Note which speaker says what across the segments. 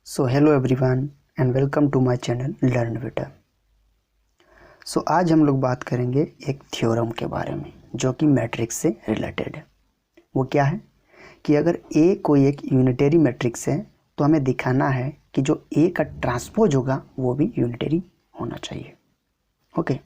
Speaker 1: So hello everyone and welcome to my channel learn Beta. So आज हम लोग बात करेंगे एक थ्योरम के बारे में जो कि मैट्रिक्स से रिलेटेड है। वो क्या है कि अगर ए कोई एक यूनिटरी मैट्रिक्स है तो हमें दिखाना है कि जो ए का ट्रांसपोज होगा वो भी यूनिटरी होना चाहिए। ओके,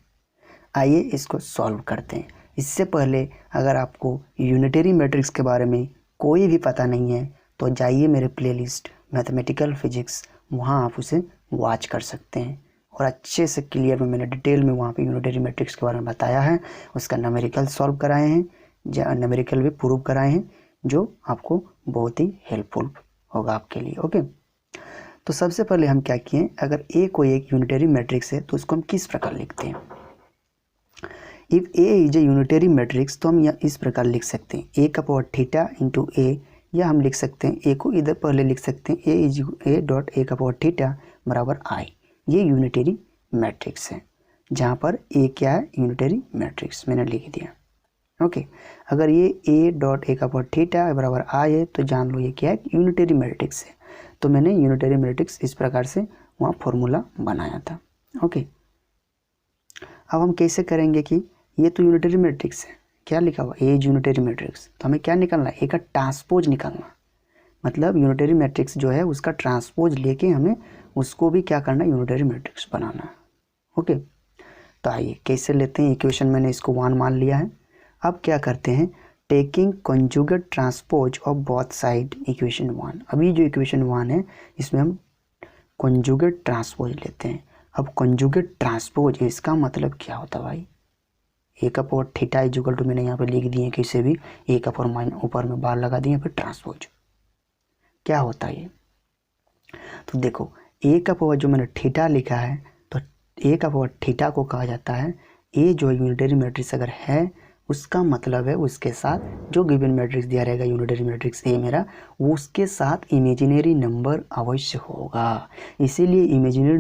Speaker 1: आइए इसको सॉल्व करते हैं। इससे पहले अगर आपको यूनिटरी मैट्रिक्स के बारे में कोई भी पता नहीं है तो जाइए मेरे प्लेलिस्ट मैथमेटिकल फिजिक्स, वहाँ आप उसे वॉच कर सकते हैं और अच्छे से क्लियर में मैंने डिटेल में वहाँ पे यूनिटरी मैट्रिक्स के बारे में बताया है। उसका न्यूमेरिकल सॉल्व कराए हैं, न्यूमेरिकल भी प्रूव कराए हैं जो आपको बहुत ही हेल्पफुल होगा आपके लिए। ओके, तो सबसे पहले हम क्या किए, अगर ए कोई एक यूनिटरी मैट्रिक्स है तो उसको हम किस प्रकार लिखते हैं। If A is a unitary matrix तो हम यह इस प्रकार लिख सकते हैं, ए का पावर थीटा इंटू ए, या हम लिख सकते हैं ए को इधर पहले लिख सकते हैं ए इज ए डॉट ए का पावर थीटा बराबर आई। ये यूनिटरी मैट्रिक्स है जहाँ पर ए क्या है, यूनिटरी मैट्रिक्स मैंने लिख दिया। ओके, अगर ये ए डॉट ए का पावर थीटा बराबर आई है तो जान लो ये क्या है, यूनिटरी मैट्रिक्स है। तो मैंने यूनिटरी मैट्रिक्स इस प्रकार से वहाँ फॉर्मूला बनाया था। ओके, अब हम कैसे करेंगे कि ये तो यूनिटरी मैट्रिक्स है, क्या लिखा हुआ ए यूनिटरी मैट्रिक्स, तो हमें क्या निकालना है, ए का ट्रांसपोज निकालना। मतलब यूनिटरी मैट्रिक्स जो है उसका ट्रांसपोज लेके हमें उसको भी क्या करना है, यूनिटरी मैट्रिक्स बनाना है। ओके, तो आइए कैसे लेते हैं। इक्वेशन मैंने इसको 1 मान लिया है। अब क्या करते हैं, taking conjugate transpose of both side equation 1। अभी जो इक्वेशन 1 है इसमें हम कॉन्जुगेट ट्रांसपोज लेते हैं। अब कॉन्जुगेट ट्रांसपोज इसका मतलब क्या होता है भाई, ए का पावर थीटा इक्वल टू, मैंने यहाँ पे लिख दिए किसी भी ए का पावर माइन ऊपर में बार लगा दिए, फिर ट्रांसपोज क्या होता है ये। तो देखो ए का पावर जो मैंने थीटा लिखा है तो ए का पावर थीटा को कहा जाता है, ए जो यूनिटरी मैट्रिक्स अगर है उसका मतलब है उसके साथ जो गिवन मैट्रिक्स दिया रहेगा यूनिटरी मैट्रिक्स ए मेरा, वो उसके साथ इमेजिनरी नंबर अवश्य होगा। इसीलिए इमेजिनरी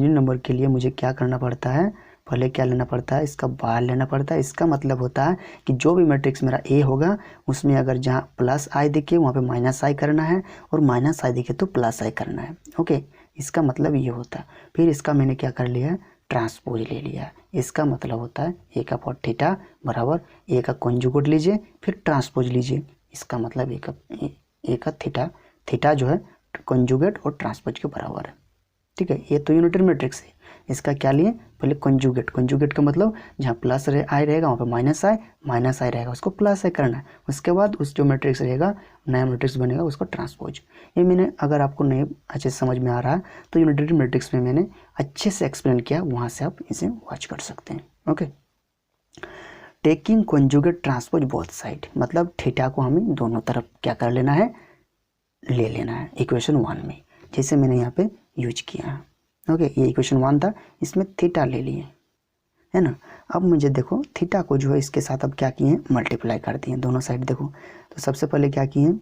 Speaker 1: नंबर के लिए मुझे क्या करना पड़ता है, पहले क्या लेना पड़ता है, इसका बार लेना पड़ता है। इसका मतलब होता है कि जो भी मैट्रिक्स मेरा ए होगा उसमें अगर जहाँ प्लस आई दिखे वहाँ पे माइनस आई करना है और माइनस आई दिखे तो प्लस आई करना है। ओके, इसका मतलब ये होता है। फिर इसका मैंने क्या कर लिया है, ट्रांसपोज ले लिया। इसका मतलब होता है ए का पावर थीटा बराबर ए का कॉन्जुगेट लीजिए फिर ट्रांसपोज लीजिए। इसका मतलब ए का थीटा जो है कॉन्जुगेट और ट्रांसपोज के बराबर है। ठीक है, ये तो यूनिटरी मैट्रिक्स है। इसका क्या लिए, पहले कॉन्जुगेट का मतलब जहाँ प्लस आई रहेगा वहाँ पे माइनस आई रहेगा, उसको प्लस आई करना है। उसके बाद उस जो मैट्रिक्स रहेगा नया मैट्रिक्स बनेगा उसको ट्रांसपोज। ये मैंने, अगर आपको नहीं अच्छे से समझ में आ रहा है तो यूनिटरी मैट्रिक्स में मैंने अच्छे से एक्सप्लेन किया, वहाँ से आप इसे वॉच कर सकते हैं। Okay, taking conjugate transpose both side, मतलब थीटा को हमें दोनों तरफ क्या कर लेना है, ले लेना है इक्वेशन 1 में, जैसे मैंने यहाँ पे यूज किया है। ओके, ये इक्वेशन 1 था, इसमें थीटा ले लिए है ना। अब मुझे देखो थीटा को जो है इसके साथ अब क्या किए हैं, मल्टीप्लाई कर दिए दोनों साइड। देखो तो सबसे पहले क्या किए हैं,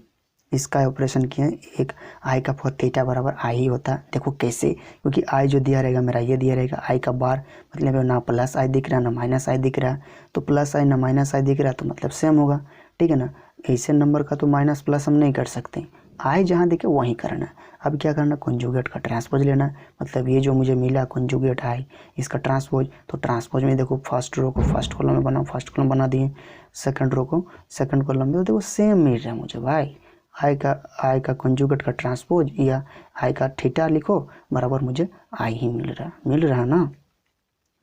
Speaker 1: इसका ऑपरेशन किए हैं, एक आई का पावर थीटा बराबर आई ही होता है। देखो कैसे, क्योंकि आई जो दिया रहेगा मेरा ये दिया रहेगा, आई का बार मतलब ना प्लस आई दिख रहा है ना माइनस आई दिख रहा है, तो प्लस आई ना माइनस आई दिख रहा है तो मतलब सेम होगा। ठीक है ना, ऐसे नंबर का तो माइनस प्लस हम नहीं कर सकते, आई जहाँ दिखे वहीं करना है। अब क्या करना, कॉन्जुगेट का ट्रांसपोज लेना है। मतलब ये जो मुझे मिला कॉन्जुगेट आई, इसका ट्रांसपोज, तो ट्रांसपोज में देखो फर्स्ट रो को फर्स्ट कॉलम में बनाओ, फर्स्ट कॉलम बना दिए, सेकंड रो को सेकंड कॉलम में, तो देखो सेम मिल रहा है मुझे भाई। आई का कॉन्जुगेट का ट्रांसपोज या आई का थीटा लिखो बराबर मुझे आई ही मिल रहा है ना,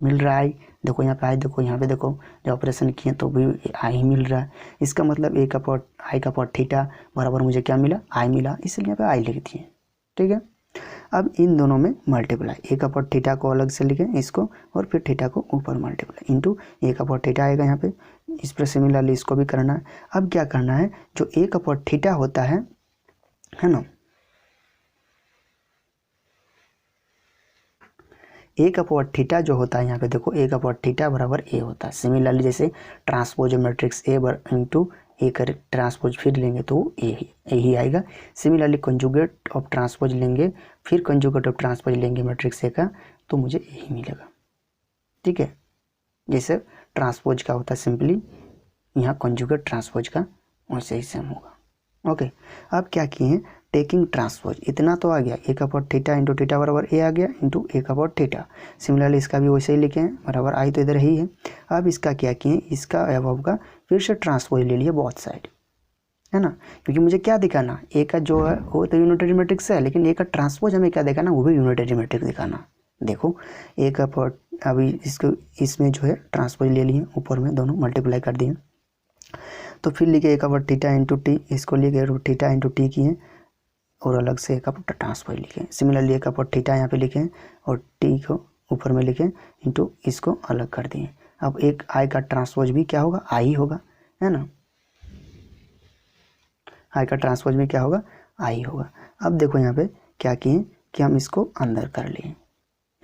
Speaker 1: मिल रहा है। देखो यहाँ पे आई, देखो यहाँ पे देखो जब ऑपरेशन किए तो भी आई ही मिल रहा है। इसका मतलब आई का पावर थीटा बराबर मुझे क्या मिला, आई मिला, इसलिए यहाँ पे आई लिख दिए। ठीक है, अब इन दोनों में मल्टीप्लाई, ए का पावर थीटा को अलग से लिखें इसको, और फिर थीटा को ऊपर मल्टीप्लाई इंटू ए का पावर थीटा आएगा यहाँ पे। इस पर सिमिलरली इसको भी करना है। अब क्या करना है, जो ए का पावर थीटा होता है ना, ए का पावर थीटा जो होता है यहाँ पे देखो, ए का पावर थीटा बराबर ए होता है। सिमिलरली जैसे ट्रांसपोज मैट्रिक्स ए इंटू ए कर ट्रांसपोज फिर लेंगे तो ए ही आएगा। सिमिलरली कंजुगेट ऑफ ट्रांसपोज लेंगे, फिर कंजुगेट ऑफ ट्रांसपोज लेंगे मैट्रिक्स ए का, तो मुझे ए ही मिलेगा। ठीक है, जैसे ट्रांसपोज का होता है सिंपली, यहाँ कंजुगेट ट्रांसपोज का वैसे ही सेम होगा। ओके, अब क्या किए हैं, टेकिंग ट्रांसपोज, इतना तो आ गया, एक अपॉन थीटा इंटू थीटा बराबर ए आ गया इंटू एक अपॉन थीटा। सिमिलरली इसका भी वैसे ही लिखे हैं, बराबर आई तो इधर ही है। अब इसका क्या किए, इसका अबव का फिर से ट्रांसपोज ले लिए बोथ साइड, है ना, क्योंकि मुझे क्या दिखाना, ए का जो है वो तो यूनिटरी मैट्रिक्स है, लेकिन ए का ट्रांसपोज हमें क्या दिखाना, वो भी यूनिटरी मैट्रिक्स दिखाना। देखो ए का अभी इसको इसमें जो है ट्रांसपोज ले लिए, ऊपर में दोनों मल्टीप्लाई कर दिए, तो फिर लिखे एक अपॉन थीटा इंटू टी, इसको लिखे थीटा इंटू टी किए और अलग से एक अपॉन ट्रांसपोज लिखे। सिमिलरली एक अपॉन थीटा यहाँ पे लिखे और टी को ऊपर में लिखे इंटू इसको अलग कर दिए। अब एक आई का ट्रांसपोज भी क्या होगा, आई होगा, है ना, आई का ट्रांसपोज में क्या होगा, आई होगा। अब देखो यहाँ पे क्या किए कि हम इसको अंदर कर लिए,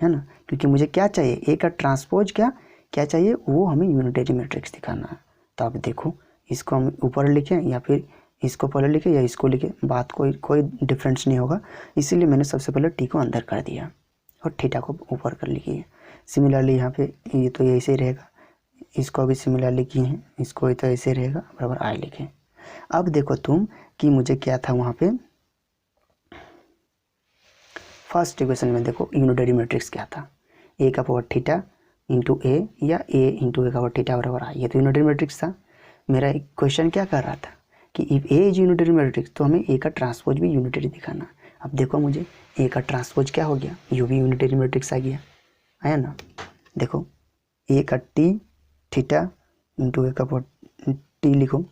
Speaker 1: है ना, क्योंकि मुझे क्या चाहिए, ए का ट्रांसपोज क्या क्या चाहिए, वो हमें यूनिटरी मैट्रिक्स दिखाना है। तो अब देखो इसको हम ऊपर लिखें या फिर इसको पहले लिखे या इसको लिखे, बात कोई डिफरेंस नहीं होगा, इसीलिए मैंने सबसे पहले टी को अंदर कर दिया और थीटा को ऊपर कर लिखिए। सिमिलरली यहाँ पे ये तो ऐसे ही रहेगा, इसको अभी सिमिलरली किए हैं, इसको तो ऐसे रहेगा, बराबर आई लिखें। अब देखो तुम कि मुझे क्या था वहाँ पे फर्स्ट इक्वेशन में, देखो यूनिटरी मैट्रिक्स क्या था, ए का पावर थीटा इंटू ए या ए इंटू ए का पावर थीटा बराबर आई, ये तो यूनिटरी मैट्रिक्स था। मेरा एक क्वेश्चन क्या कर रहा था कि if A is unitary matrix तो हमें ए का ट्रांसपोज भी यूनिटरी दिखाना। अब देखो मुझे ए का ट्रांसपोज क्या हो गया, यू भी यूनिटरी मैट्रिक्स आ गया, है ना। देखो ए का टी थीटा इंटू ए का पावर टी लिखो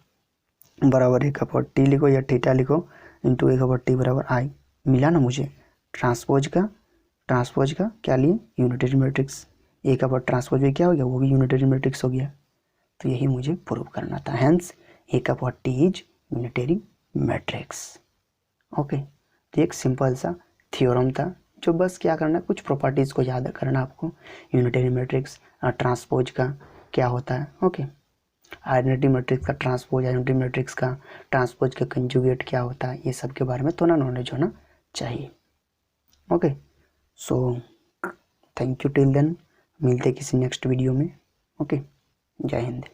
Speaker 1: बराबर ए का पावर टी लिखो या थीटा लिखो इंटू ए का पावर टी बराबर आई, मिला ना मुझे ट्रांसपोज का क्या लिए, यूनिटरी मैट्रिक्स। ए का पावर ट्रांसपोज भी क्या हो गया, वो भी यूनिटरी मैट्रिक्स हो गया। तो यही मुझे प्रूव करना था, हैंस ए का power T is unitary matrix. Okay, तो एक सिंपल सा थ्योरम था, जो बस क्या करना है, कुछ प्रॉपर्टीज़ को याद करना आपको, यूनिटरी मैट्रिक्स ट्रांसपोज का क्या होता है। ओके, आइडेंटिटी मैट्रिक्स का ट्रांसपोज, आइडेंटिटी मैट्रिक्स का ट्रांसपोज का कंजुगेट क्या होता है, ये सब के बारे में थोड़ा नॉलेज होना चाहिए। Okay, so thank you till then, मिलते किसी नेक्स्ट वीडियो में। ओके, जय हिंद।